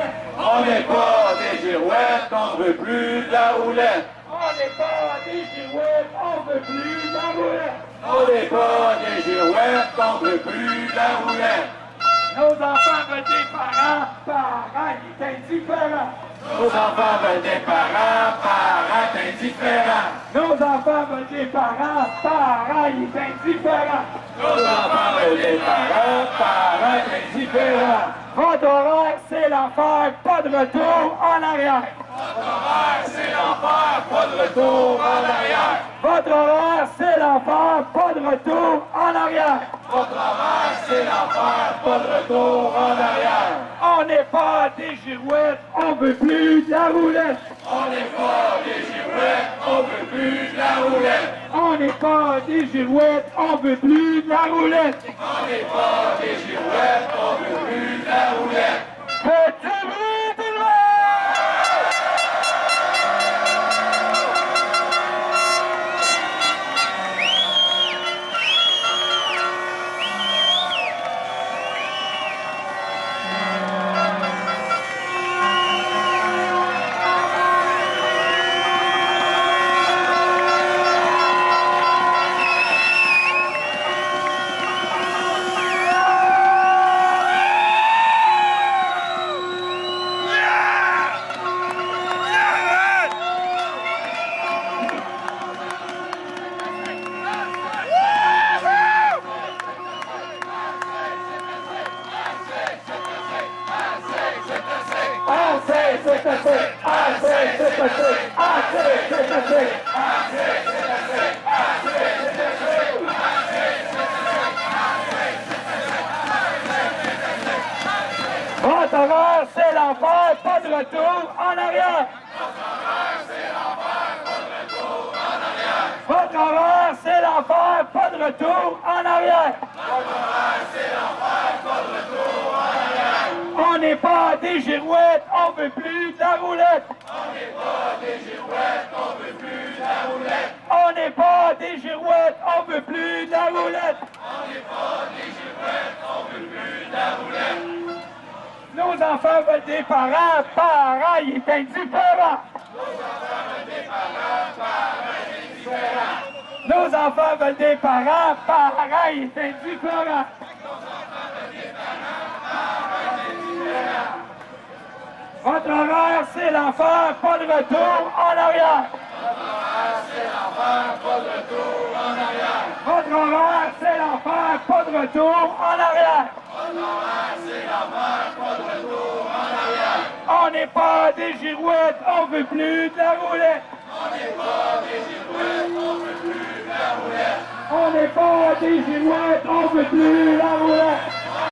roulette. On n'est pas des girouettes, on veut plus de la roulette. On n'est pas des girouettes, on veut plus de la roulette. On n'est pas des girouettes, on veut plus de la roulette. Nos enfants veulent des parents, parents, ils sont indifférents. Nos enfants veulent des parents, parents indifférents. Nos enfants veulent des parents, parents, ils sont indifférents. Nos enfants veulent des parents, parents indifférents. Votre horaire, c'est l'enfer, pas de retour en arrière. Votre horaire, c'est l'enfer, pas de retour en arrière. Votre horaire, c'est l'enfer, pas de retour en arrière. Votre horaire, c'est l'enfer, pas de retour en arrière. On n'est pas des girouettes, on veut plus de la roulette. On n'est pas des girouettes, on veut plus de la roulette. On n'est pas des girouettes, on veut plus de la roulette. On n'est pas des girouettes, on veut plus de la roulette. Petit bruit tout le monde! Votre horaire, c'est l'enfer, pas de retour en arrière. Votre horaire, c'est l'enfer, pas de retour en arrière. On n'est pas des girouettes, on veut plus de la roulette. On n'est pas des girouettes, on veut plus de la roulette. On n'est pas des girouettes, on veut plus de la roulette. On n'est pas des girouettes, on veut plus de la roulette. Nos enfants veulent des parents, parents, ils sont indifférents. Nos enfants veulent des parents, parents, ils sont indifférents. Votre horaire, c'est l'enfer, pas de retour en arrière. Votre horaire, c'est l'enfer, pas de retour en arrière. On n'est pas des girouettes, on veut plus de la roulette. On n'est pas des girouettes, on veut plus de la roulette. On n'est pas des girouettes, on veut plus de la roulette.